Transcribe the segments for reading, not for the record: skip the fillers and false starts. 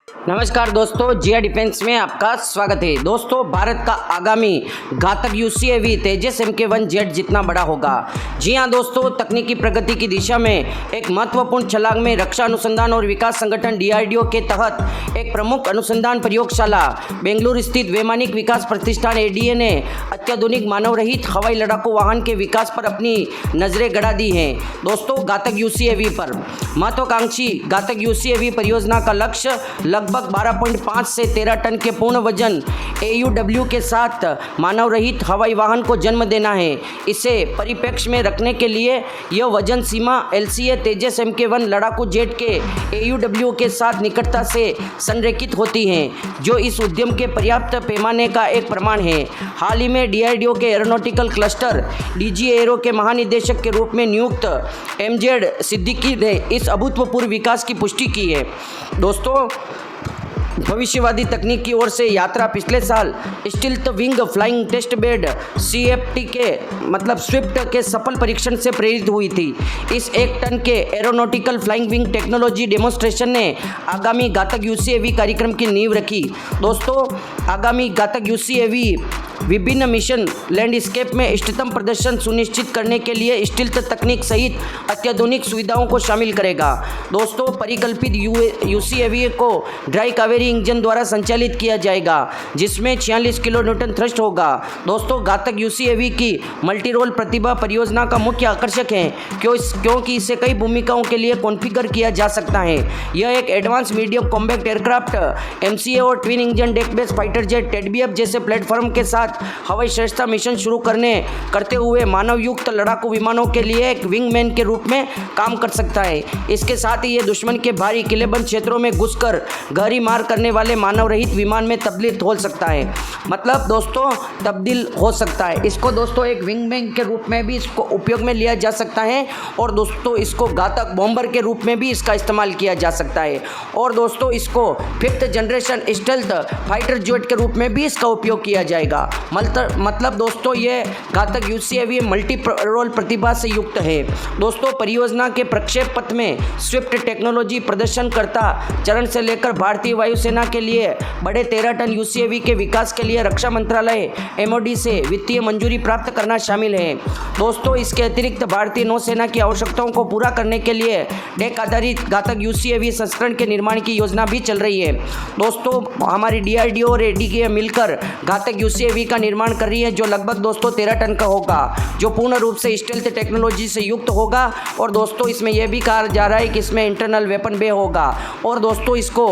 नमस्कार दोस्तों, जिया डिफेंस में आपका स्वागत है। दोस्तों, भारत का आगामी घातक यूसीएवी तेजस MK1 जेट जितना बड़ा होगा। जी हां दोस्तों, तकनीकी प्रगति की दिशा में एक महत्वपूर्ण छलांग में रक्षा अनुसंधान और विकास संगठन DRDO के तहत एक प्रमुख अनुसंधान प्रयोगशाला बेंगलुरु स्थित वैमानिक विकास प्रतिष्ठान ADA ने अत्याधुनिक मानव रहित हवाई लड़ाकू वाहन के विकास पर अपनी नजरें गड़ा दी हैं। दोस्तों, घातक यूसीएवी पर महत्वाकांक्षी घातक यूसीएवी परियोजना का लक्ष्य लगभग 12.5 से 13 टन के पूर्ण वजन AUW के साथ मानव रहित हवाई वाहन को जन्म देना है। इसे परिप्रेक्ष्य में रखने के लिए यह वजन सीमा LCA तेजस MK1 लड़ाकू जेट के AUW के साथ निकटता से संरेखित होती है, जो इस उद्यम के पर्याप्त पैमाने का एक प्रमाण है। हाल ही में DRDO के एरोनॉटिकल क्लस्टर DG एरो के महानिदेशक के रूप में नियुक्त MZ सिद्दीकी ने इस अभूतपूर्व विकास की पुष्टि की है। दोस्तों, भविष्यवादी तकनीक की ओर से यात्रा पिछले साल stealth wing flying test bed CFT के स्विफ्ट के सफल परीक्षण से प्रेरित हुई थी। इस 1 टन के aeronautical flying wing technology demonstration ने आगामी घातक UCAV कार्यक्रम की नींव रखी। दोस्तों, आगामी घातक UCAV विभिन्न मिशन लैंडस्केप में इष्टतम प्रदर्शन सुनिश्चित करने के लिए स्टील्थ तकनीक सहित अत्याधुनिक सुविधाओं को शामिल करेगा। दोस्तों, परिकल्पित UCAV को ड्राई कावेरी इंजन द्वारा संचालित किया जाएगा, जिसमें 46 किलो न्यूटन थ्रस्ट होगा। दोस्तों, घातक UCAV की मल्टी रोल प्रतिभा परियोजना का मुख्य आकर्षक है क्योंकि इसे कई भूमिकाओं के लिए कॉन्फ़िगर किया जा सकता है। यह एक advance medium combat aircraft MCA और twin engine deck base fighter jet TEDBF जैसे प्लेटफॉर्म के साथ हवाई श्रेष्ठता मिशन शुरू करते हुए मानव युक्त लड़ाकू विमानों के लिए एक विंगमैन के रूप में काम कर सकता है। इसके साथ ही ये दुश्मन के भारी किलेबंद क्षेत्रों में घुसकर गहरी मार करने वाले मानव रहित विमान में तब्दील हो सकता है। दोस्तों, तब्दील हो सकता है। इसको दोस्तों एक विंगमैन के रूप में भी इसको उपयोग में लिया जा सकता है और दोस्तों इसको घातक बॉम्बर के रूप में भी इसका इस्तेमाल किया जा सकता है और दोस्तों इसको 5th generation stealth fighter jet के रूप में भी इसका उपयोग किया जाएगा। दोस्तों, ये घातक UCAV मल्टी रोल प्रतिभा से युक्त है। दोस्तों, परियोजना के प्रक्षेप पथ में स्विफ्ट टेक्नोलॉजी प्रदर्शनकर्ता चरण से लेकर भारतीय वायुसेना के लिए बड़े 13 टन UCAV के विकास के लिए रक्षा मंत्रालय MOD से वित्तीय मंजूरी प्राप्त करना शामिल है। दोस्तों, इसके अतिरिक्त भारतीय नौसेना की आवश्यकताओं को पूरा करने के लिए डेक आधारित घातक UCAV संस्करण के निर्माण की योजना भी चल रही है। दोस्तों, हमारी DRDO और ADA मिलकर घातक UCAV का निर्माण कर रही है, जो लगभग दोस्तों 13 टन का होगा, जो पूर्ण रूप से स्टेल्थ टेक्नोलॉजी से युक्त होगा और दोस्तों इसमें यह भी कहा जा रहा है कि इसमें इंटरनल वेपन बे होगा और दोस्तों इसको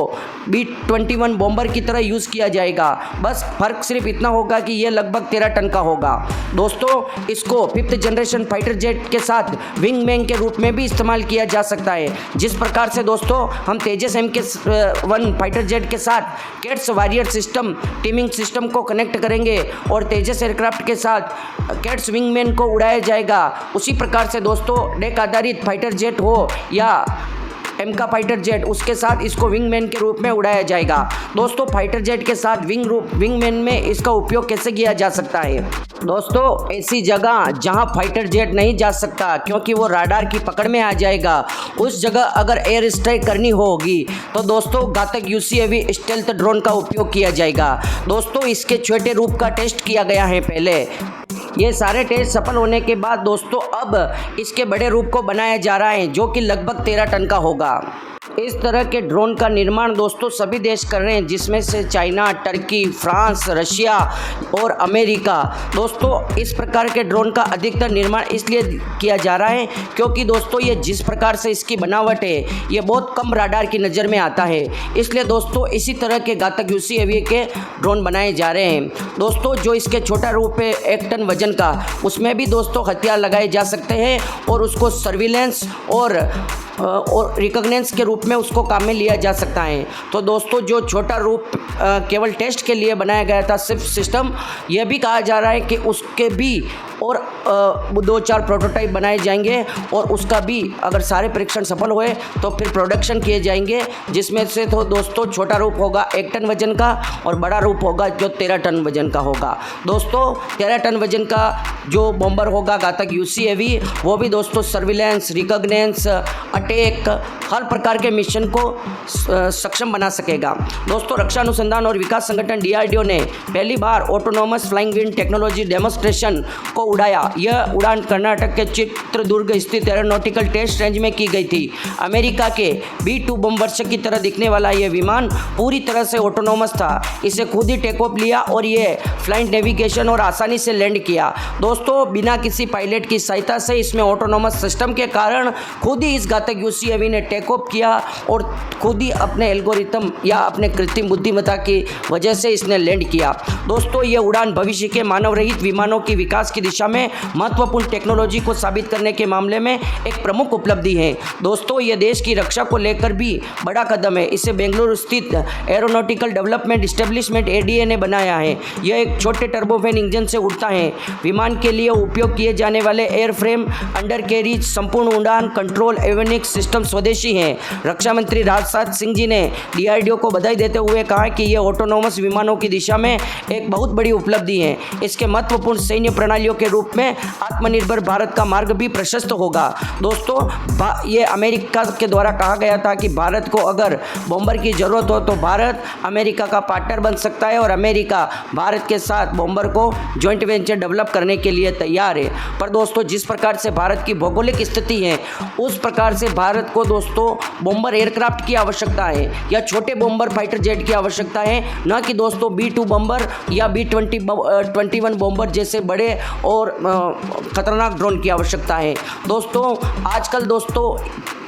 B-21 बॉम्बर की तरह यूज़ किया जाएगा। बस फर्क सिर्फ इतना होगा कि यह लगभग 13 टन का होगा। दोस्तों, इसको 5th जनरेशन फाइटर जेट के साथ विंगमैन के रूप में भी इस्तेमाल किया जा सकता है। जिस प्रकार से दोस्तों हम तेजस MK1 फाइटर जेट के साथ cats warrior system teeming system को कनेक्ट करेंगे और तेजस एयरक्राफ्ट के साथ कैट्स विंगमैन को उड़ाया जाएगा, उसी प्रकार से दोस्तों डेक आधारित फाइटर जेट हो या MK फाइटर जेट, उसके साथ इसको विंगमैन के रूप में उड़ाया जाएगा। दोस्तों, फाइटर जेट के साथ विंगमैन में इसका उपयोग कैसे किया जा सकता है? दोस्तों, ऐसी जगह जहां फाइटर जेट नहीं जा सकता क्योंकि वो राडार की पकड़ में आ जाएगा, उस जगह अगर एयर स्ट्राइक करनी होगी तो दोस्तों घातक UCAV स्टेल्थ ड्रोन का उपयोग किया जाएगा। दोस्तों, इसके छोटे रूप का टेस्ट किया गया है पहले। ये सारे टेस्ट सफल होने के बाद दोस्तों अब इसके बड़े रूप को बनाया जा रहा है, जो कि लगभग 13 टन का होगा। इस तरह के ड्रोन का निर्माण दोस्तों सभी देश कर रहे हैं, जिसमें से चाइना, टर्की, फ्रांस, रशिया और अमेरिका। दोस्तों, इस प्रकार के ड्रोन का अधिकतर निर्माण इसलिए किया जा रहा है क्योंकि दोस्तों ये जिस प्रकार से इसकी बनावट है, ये बहुत कम राडार की नज़र में आता है। इसलिए दोस्तों इसी तरह के घातक UCAV के ड्रोन बनाए जा रहे हैं। दोस्तों, जो इसके छोटा रूप है 1 टन वजन का, उसमें भी दोस्तों हथियार लगाए जा सकते हैं और उसको सर्विलेंस और रिकॉग्निजेंस के रूप में उसको काम में लिया जा सकता है। तो दोस्तों, जो छोटा रूप केवल टेस्ट के लिए बनाया गया था सिर्फ सिस्टम, यह भी कहा जा रहा है कि उसके भी और 2-4 प्रोटोटाइप बनाए जाएंगे और उसका भी अगर सारे परीक्षण सफल हुए तो फिर प्रोडक्शन किए जाएंगे, जिसमें से तो दोस्तों छोटा रूप होगा 1 टन वजन का और बड़ा रूप होगा जो 13 टन वजन का होगा। दोस्तों 13 टन वजन का जो बॉम्बर होगा घातक UCAV, वो भी दोस्तों सर्विलेंस, रिकॉग्निजेंस, अटैक, हर प्रकार के मिशन को सक्षम बना सकेगा। दोस्तों रक्षा अनुसंधान और विकास संगठन DRDO ने पहली बार autonomous flying wind technology demonstration को उड़ाया। यह उड़ान कर्नाटक के चित्रदुर्ग स्थित एरोनॉटिकल टेस्ट रेंज में की गई थी। अमेरिका के B-2 बमवर्षक की तरह दिखने वाला यह विमान पूरी तरह से ऑटोनोमस था। इसे खुद ही टेक ऑफ लिया और ये फ्लाइट नेविगेशन और आसानी से लैंड किया। दोस्तों बिना किसी पायलट की सहायता से इसमें ऑटोनोमस सिस्टम के कारण खुद ही इस घातक UCAV ने टेक ऑफ किया और खुद ही अपने एल्गोरिथम या अपने कृत्रिम बुद्धिमत्ता की वजह से इसने लैंड किया। दोस्तों ये उड़ान भविष्य के मानव रहित विमानों की विकास की दिशा में महत्वपूर्ण टेक्नोलॉजी को साबित करने के मामले में एक प्रमुख उपलब्धि है। दोस्तों ये देश की रक्षा को लेकर भी बड़ा कदम है। इसे बेंगलुरु स्थित एरोनॉटिकल डेवलपमेंट एस्टेब्लिशमेंट ADA ने बनाया है। यह एक छोटे टर्बोफैन इंजन से उड़ता है। विमान के लिए उपयोग किए जाने वाले एयरफ्रेम, अंडर कैरिज, संपूर्ण उड़ान कंट्रोल एवियोनिक्स सिस्टम स्वदेशी हैं। रक्षा मंत्री राजनाथ सिंह जी ने DRDO को बधाई देते हुए कहा कि यह ऑटोनोमस विमानों की दिशा में एक बहुत बड़ी उपलब्धि है। इसके महत्वपूर्ण सैन्य प्रणालियों के रूप में आत्मनिर्भर भारत का मार्ग भी प्रशस्त होगा। दोस्तों ये अमेरिका के द्वारा कहा गया था कि भारत को अगर बॉम्बर की ज़रूरत हो तो भारत अमेरिका का पार्टनर बन सकता है और अमेरिका भारत के साथ बॉम्बर को जॉइंट वेंचर डेवलप करने के लिए तैयार है। पर दोस्तों जिस प्रकार से भारत की भौगोलिक स्थिति है उस प्रकार से भारत को दोस्तों बॉम्बर एयरक्राफ्ट की आवश्यकता है या छोटे बॉम्बर फाइटर जेट की आवश्यकता है, न कि दोस्तों B-2 बॉम्बर या B-21 बॉम्बर जैसे बड़े और खतरनाक ड्रोन की आवश्यकता है। दोस्तों आजकल दोस्तों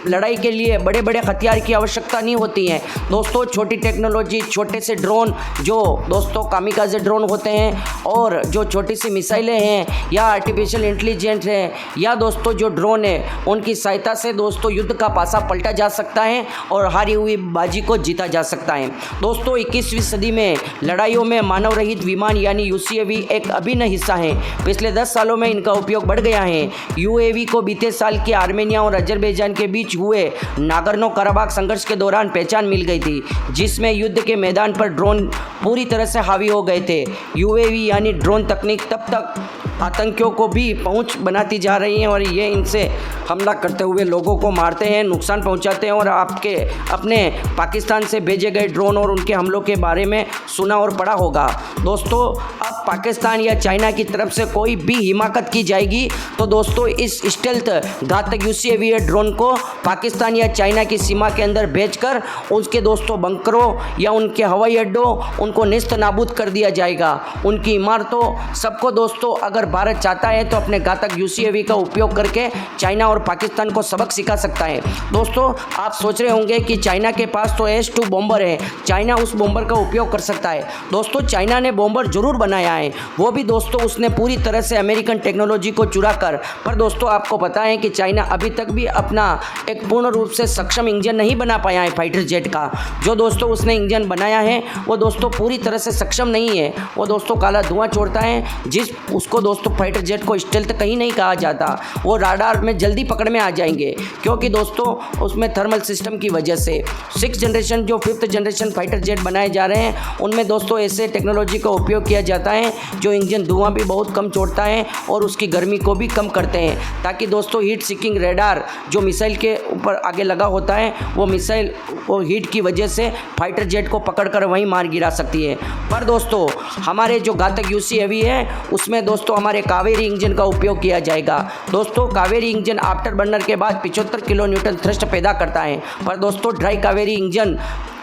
लड़ाई के लिए बड़े बड़े हथियार की आवश्यकता नहीं होती है। दोस्तों छोटी टेक्नोलॉजी, छोटे से ड्रोन जो दोस्तों कामिकाज़े ड्रोन होते हैं और जो छोटी सी मिसाइलें हैं या आर्टिफिशियल इंटेलिजेंस है या दोस्तों जो ड्रोन है उनकी सहायता से दोस्तों युद्ध का पासा पलटा जा सकता है और हारी हुई बाजी को जीता जा सकता है। दोस्तों 21वीं सदी में लड़ाइयों में मानव रहित विमान यानी UCAV एक अभिन्न हिस्सा है। पिछले 10 सालों में इनका उपयोग बढ़ गया है। UAV को बीते साल के आर्मेनिया और अजरबैजान के बीच हुए नागर्नो कराबाख संघर्ष के दौरान पहचान मिल गई थी, जिसमें युद्ध के मैदान पर ड्रोन पूरी तरह से हावी हो गए थे। UAV यानी ड्रोन तकनीक तब तक आतंकियों को भी पहुंच बनाती जा रही है और ये इनसे हमला करते हुए लोगों को मारते हैं, नुकसान पहुंचाते हैं और आपके अपने पाकिस्तान से भेजे गए ड्रोन और उनके हमलों के बारे में सुना और पढ़ा होगा। दोस्तों अब पाकिस्तान या चाइना की तरफ से कोई भी हिमाकत की जाएगी तो दोस्तों इस स्टेल्थ घातक UCAV ड्रोन को पाकिस्तान या चाइना की सीमा के अंदर भेजकर उसके दोस्तों बंकरों या उनके हवाई अड्डों उनको निस्त नाबूद कर दिया जाएगा। उनकी इमारतों सबको दोस्तों अगर भारत चाहता है तो अपने घातक UCAV का उपयोग करके चाइना और पाकिस्तान को सबक सिखा सकता है। दोस्तों आप सोच रहे होंगे कि चाइना के पास तो S-2 बॉम्बर है, चाइना उस बॉम्बर का उपयोग कर सकता है। दोस्तों चाइना ने बॉम्बर जरूर बनाया है, वो भी दोस्तों उसने पूरी तरह से अमेरिकन टेक्नोलॉजी को चुरा कर। पर दोस्तों आपको पता है कि चाइना अभी तक भी अपना एक पूर्ण रूप से सक्षम इंजन नहीं बना पाया है फाइटर जेट का। जो दोस्तों उसने इंजन बनाया है वो दोस्तों पूरी तरह से सक्षम नहीं है। वो दोस्तों काला धुआं छोड़ता है, जिस उसको दोस्तों फाइटर जेट को स्टेल्थ कहीं नहीं कहा जाता। वो राडार में जल्दी पकड़ में आ जाएंगे क्योंकि दोस्तों उसमें थर्मल सिस्टम की वजह से 5th जनरेशन फाइटर जेट बनाए जा रहे हैं उनमें दोस्तों ऐसे टेक्नोलॉजी का उपयोग किया जाता है जो इंजन धुआं भी बहुत कम छोड़ता है और उसकी गर्मी को भी कम करते हैं, ताकि दोस्तों हीट सीकिंग रेडार जो मिसाइल के ऊपर आगे लगा होता है वो मिसाइल वो हीट की वजह से फाइटर जेट को पकड़कर वहीं मार गिरा सकती है। पर दोस्तों हमारे जो घातक UCAV है उसमें दोस्तों हमारे कावेरी इंजन का उपयोग किया जाएगा। दोस्तों कावेरी इंजन आफ्टर बर्नर के बाद 75 किलो न्यूटन थ्रस्ट पैदा करता है, पर दोस्तों dry Kaveri engine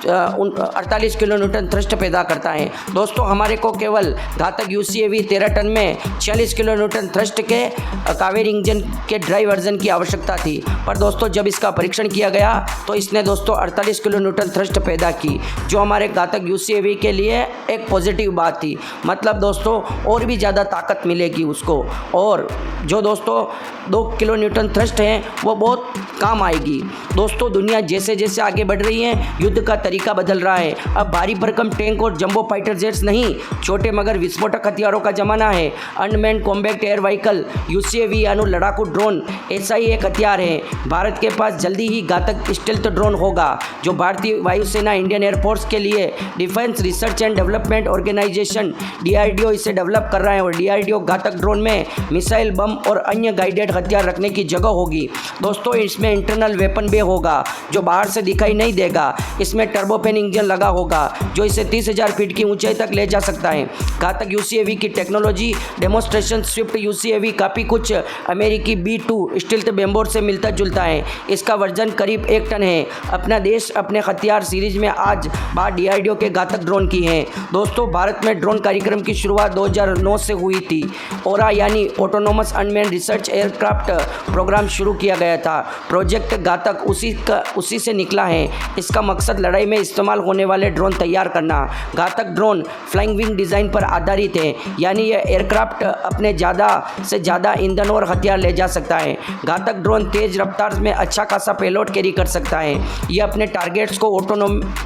48 kilo Newton thrust पैदा करता है। दोस्तों हमारे को केवल घातक UCAV 13 टन में 46 किलो न्यूटन थ्रस्ट के कावेरी इंजन के ड्राई वर्जन की आवश्यकता थी, पर दोस्तों जब इसका इसका परीक्षण किया गया तो इसने दोस्तों 48 किलो न्यूटन थ्रस्ट पैदा की, जो हमारे घातक UCAV के लिए एक पॉजिटिव बात थी। मतलब दोस्तों और भी ज़्यादा ताकत मिलेगी उसको, और जो दोस्तों 2 किलो न्यूटन थ्रस्ट है वो बहुत काम आएगी। दोस्तों दुनिया जैसे जैसे आगे बढ़ रही है, युद्ध का तरीका बदल रहा है। अब भारी भरकम टैंक और जंबो फाइटर जेट्स नहीं, छोटे मगर विस्फोटक हथियारों का ज़माना है। Unmanned combat air vehicle UCAV यानी लड़ाकू ड्रोन ऐसा ही एक हथियार है। भारत के पास जल्दी ही घातक स्टेल्थ ड्रोन होगा, जो भारतीय वायुसेना, इंडियन एयरफोर्स के लिए defence research and development organisation DRDO इसे डेवलप कर रहा है। और DRDO घातक ड्रोन में मिसाइल, बम और अन्य गाइडेड हथियार रखने की जगह होगी। दोस्तों इसमें इंटरनल वेपन बे होगा जो बाहर से दिखाई नहीं देगा। इसमें टर्बोफेन इंजन लगा होगा जो इसे 30,000 फीट की ऊंचाई तक ले जा सकता है। घातक UCAV की टेक्नोलॉजी डेमोन्स्ट्रेशन स्विफ्ट UCAV काफ़ी कुछ अमेरिकी B2 स्टील्थ बेम्बोर से मिलता जुलता है। इसका वजन करीब 1 टन है। अपना देश अपने हथियार सीरीज में आज बात DRDO के घातक ड्रोन की है। दोस्तों भारत में ड्रोन कार्यक्रम की शुरुआत 2009 से हुई थी। ORA यानी autonomous unmanned research aircraft programme शुरू किया गया था। प्रोजेक्ट घातक उसी से निकला है। इसका मकसद लड़ाई में इस्तेमाल होने वाले ड्रोन तैयार करना। घातक ड्रोन फ्लाइंग विंग डिज़ाइन पर आधारित है, यानी यह एयरक्राफ्ट अपने ज़्यादा से ज़्यादा ईंधन और हथियार ले जा सकता है। घातक ड्रोन तेज रफ्तार में अच्छा खासा पेलोड कैरी कर सकता है। यह अपने टारगेट्स को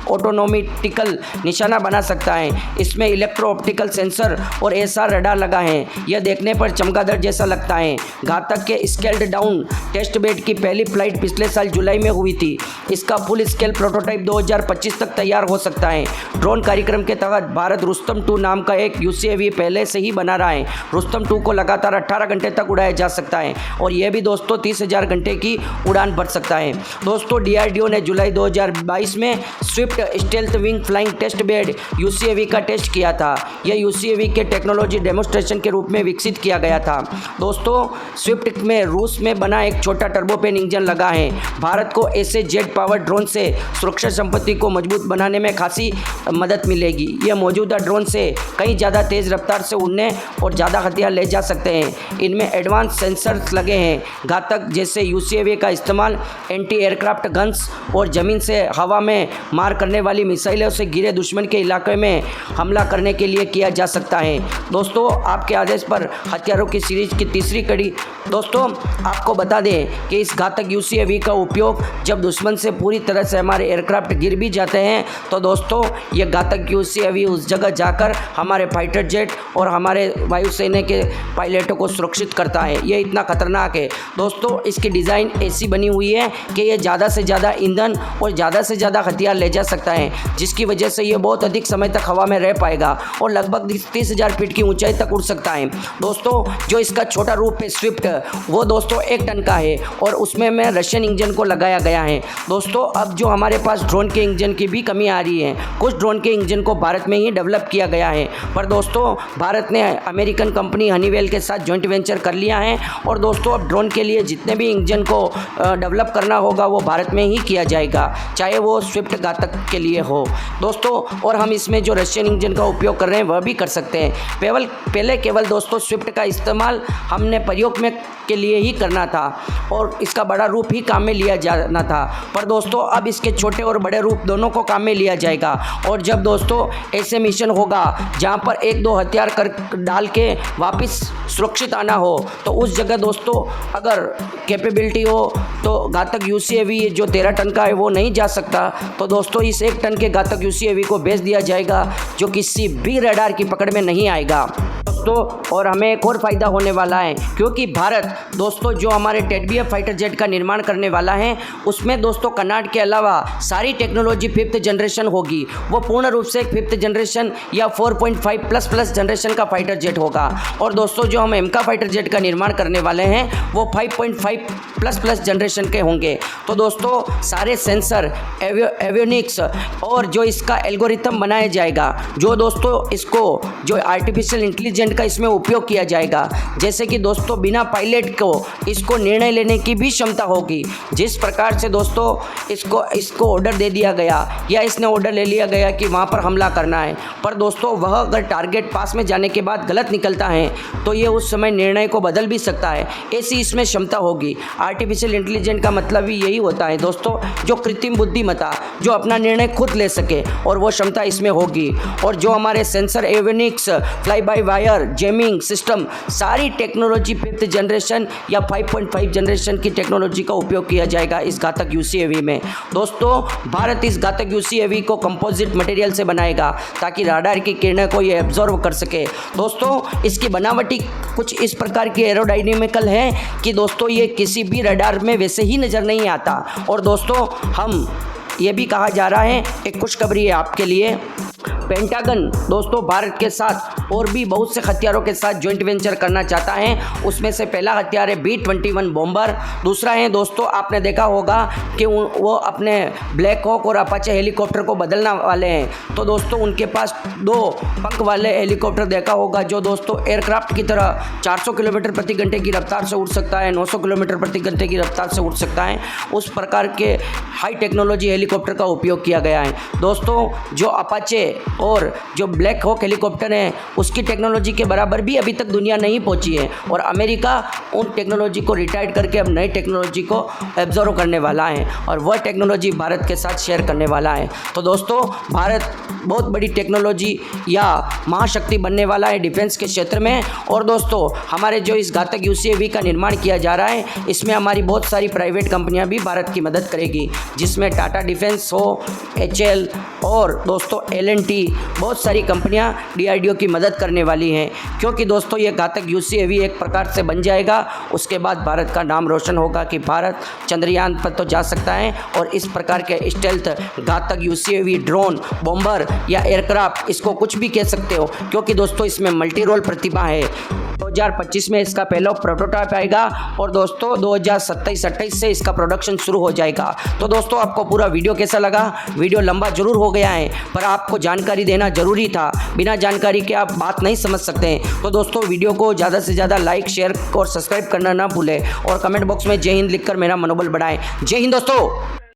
ऑटोनोमेटिकल निशाना बना सकता है। इसमें इलेक्ट्रो ऑप्टिकल सेंसर और SR रडार लगा है। यह देखने पर चमगादड़ जैसा लगता है। घातक के स्केल्ड डाउन टेस्ट बेड की पहली फ्लाइट पिछले साल जुलाई में हुई थी। इसका फुल स्केल प्रोटोटाइप 2025 तक तैयार हो सकता है। ड्रोन कार्यक्रम के तहत भारत रुस्तम 2 नाम का एक UCAV पहले से ही बना रहा है। रुस्तम 2 को लगातार 18 घंटे तक उड़ाया जा सकता है और यह भी दोस्तों 30,000 घंटे की उड़ान भर सकता है। दोस्तों DRDO ने जुलाई 2022 में swift stealth wing flying test bed UCAV का टेस्ट किया था। यह UCAV के टेक्नोलॉजी डेमोन्स्ट्रेशन के रूप में विकसित किया गया था। दोस्तों स्विफ्ट में रूस में बना एक छोटा टर्बोफेन इंजन लगा है। भारत को ऐसे जेट पावर ड्रोन से सुरक्षा संपत्ति को मजबूत बनाने में खासी मदद मिलेगी। यह मौजूदा ड्रोन से कहीं ज़्यादा तेज़ रफ्तार से उड़ने और ज़्यादा हथियार ले जा सकते हैं। इनमें एडवांस सेंसर्स लगे हैं। घातक जैसे UCAV का इस्तेमाल एंटी एयरक्राफ्ट गन्स और ज़मीन से हवा में मार करने वाली मिसाइलों से घिरे दुश्मन के इलाके में हमला करने के लिए किया जा सकता है। दोस्तों आपके आदेश पर हथियारों की सीरीज की तीसरी कड़ी। दोस्तों आपको बता दें कि इस घातक UCAV का उपयोग जब दुश्मन से पूरी तरह से हमारे एयरक्राफ्ट गिर भी जाते हैं तो दोस्तों ये घातक UCAV उस जगह जाकर हमारे फाइटर जेट और हमारे वायुसेना के पायलटों को सुरक्षित करता है। ये इतना खतरनाक है। दोस्तों इसकी डिज़ाइन ऐसी बनी हुई है कि ये ज़्यादा से ज़्यादा ईंधन और ज़्यादा से ज़्यादा हथियार ले जा सकता है, जिसकी वजह से ये बहुत अधिक समय तक हवा में रह पाएगा और लगभग 30,000 फीट की ऊंचाई तक उड़ सकता है। दोस्तों जो इसका छोटा रूप है स्विफ्ट, वो दोस्तों 1 टन का है और उसमें रशियन इंजन को लगाया गया है। दोस्तों अब जो हमारे पास ड्रोन के इंजन की भी कमी आ रही है। कुछ ड्रोन के इंजन को भारत में ही डेवलप किया गया है, पर दोस्तों भारत ने अमेरिकन कंपनी हनीवेल के साथ जॉइंट वेंचर कर लिया है और दोस्तों अब ड्रोन के लिए जितने भी इंजन को डेवलप करना होगा वो भारत में ही किया जाएगा, चाहे वो स्विफ्ट घातक के लिए हो। दोस्तों और हम इसमें जो रशियन इंजन का उपयोग कर रहे हैं वह भी कर सकते हैं। पहले केवल दोस्तों स्विफ्ट का इस्तेमाल हमने प्रयोग में के लिए ही करना था और इसका बड़ा रूप ही काम में लिया जाना था, पर दोस्तों अब इसके छोटे और बड़े रूप दोनों को काम में लिया जाएगा। और जब दोस्तों ऐसे मिशन होगा जहां पर 1-2 हथियार कर डाल के वापस सुरक्षित आना हो तो उस जगह दोस्तों अगर कैपेबिलिटी हो तो घातक UCAV जो 13 टन का है वो नहीं जा सकता, तो दोस्तों इस 1 टन के घातक UCAV को भेज दिया जाएगा जो किसी भी रडार की पकड़ में नहीं आएगा दोस्तों। और हमें एक और फ़ायदा होने वाला है क्योंकि भारत दोस्तों जो हमारे टेडबीएफ फाइटर जेट का निर्माण करने वाला है उसमें दोस्तों कनाड के अलावा सारी टेक्नोलॉजी 5th जनरेशन होगी। वो पूर्ण रूप से एक 5th जनरेशन या 4.5+ जनरेशन का फाइटर जेट होगा। और दोस्तों जो हम एमका फाइटर जेट का निर्माण करने वाले हैं वो 5.5+ जनरेशन के होंगे। तो दोस्तों सारे सेंसर एवियोनिक्स और जो इसका एल्गोरिथम बनाया जाएगा, जो दोस्तों इसको जो आर्टिफिशियल इंटेलिजेंस इंटेलिजेंट का इसमें उपयोग किया जाएगा। जैसे कि दोस्तों बिना पायलट को इसको निर्णय लेने की भी क्षमता होगी। जिस प्रकार से दोस्तों इसको ऑर्डर दे दिया गया या इसने ऑर्डर ले लिया गया कि वहाँ पर हमला करना है, पर दोस्तों वह अगर टारगेट पास में जाने के बाद गलत निकलता है तो ये उस समय निर्णय को बदल भी सकता है, ऐसी इसमें क्षमता होगी। आर्टिफिशियल इंटेलिजेंस का मतलब ही यही होता है दोस्तों, जो कृत्रिम बुद्धिमत्ता, जो अपना निर्णय खुद ले सके, और वो क्षमता इसमें होगी। और जो हमारे sensor, avionics, fly by wire, जेमिंग system, सारी टेक्नोलॉजी 5th जनरेशन या 5.5 जनरेशन की टेक्नोलॉजी का उपयोग किया जाएगा इस घातक UCAV में। दोस्तों भारत इस घातक UCAV को कंपोजिट मटेरियल से बनाएगा ताकि राडार की किरणें को ये एब्जॉर्व कर सके। दोस्तों इसकी बनावटी कुछ इस प्रकार की एरोडायनेमिकल है कि दोस्तों ये किसी भी रडार में वैसे ही नज़र नहीं आता। और दोस्तों ये भी कहा जा रहा है, एक खुशखबरी है आपके लिए, पेंटागन दोस्तों भारत के साथ और भी बहुत से हथियारों के साथ जॉइंट वेंचर करना चाहता है। उसमें से पहला हथियार है B-21 बॉम्बर। दूसरा है दोस्तों, आपने देखा होगा कि वो अपने ब्लैक हॉक और अपाचे हेलीकॉप्टर को बदलने वाले हैं। तो दोस्तों उनके पास 2 पंख वाले हेलीकॉप्टर देखा होगा जो दोस्तों एयरक्राफ्ट की तरह 400 किलोमीटर प्रति घंटे की रफ्तार से उड़ सकता है, 900 किलोमीटर प्रति घंटे की रफ्तार से उड़ सकता है। उस प्रकार के हाई टेक्नोलॉजी हेलीकॉप्टर का उपयोग किया गया है। दोस्तों जो अपाचे और जो ब्लैक हॉक हेलीकॉप्टर है उसकी टेक्नोलॉजी के बराबर भी अभी तक दुनिया नहीं पहुंची है, और अमेरिका उन टेक्नोलॉजी को रिटायर करके अब नई टेक्नोलॉजी को एब्जॉर्व करने वाला है और वह टेक्नोलॉजी भारत के साथ शेयर करने वाला है। तो दोस्तों भारत बहुत बड़ी टेक्नोलॉजी या महाशक्ति बनने वाला है डिफेंस के क्षेत्र में। और दोस्तों हमारे जो इस घातक UCAV का निर्माण किया जा रहा है, इसमें हमारी बहुत सारी प्राइवेट कंपनियां भी भारत की मदद करेगी, जिसमें टाटा डिफेंस हो, HL और दोस्तों L&T, बहुत सारी कंपनियां DRDO की मदद करने वाली हैं। क्योंकि दोस्तों ये घातक UCAV एक प्रकार से बन जाएगा, उसके बाद भारत का नाम रोशन होगा कि भारत चंद्रयान पर तो जा सकता है। और इस प्रकार के स्टेल्थ घातक UCAV, ड्रोन, बॉम्बर या एयरक्राफ्ट, इसको कुछ भी कह सकते हो, क्योंकि दोस्तों इसमें मल्टी रोल प्रतिभा है। 2025 में इसका पहला प्रोटोटाइप आएगा और दोस्तों 2027-28 से इसका प्रोडक्शन शुरू हो जाएगा। तो दोस्तों आपको पूरा वीडियो कैसा लगा? वीडियो लंबा जरूर हो गया है, पर आपको जानकारी देना जरूरी था। बिना जानकारी के आप बात नहीं समझ सकते हैं। तो दोस्तों वीडियो को ज़्यादा से ज़्यादा लाइक, शेयर और सब्सक्राइब करना ना भूलें, और कमेंट बॉक्स में जय हिंद लिखकर मेरा मनोबल बढ़ाएं। जय हिंद दोस्तों।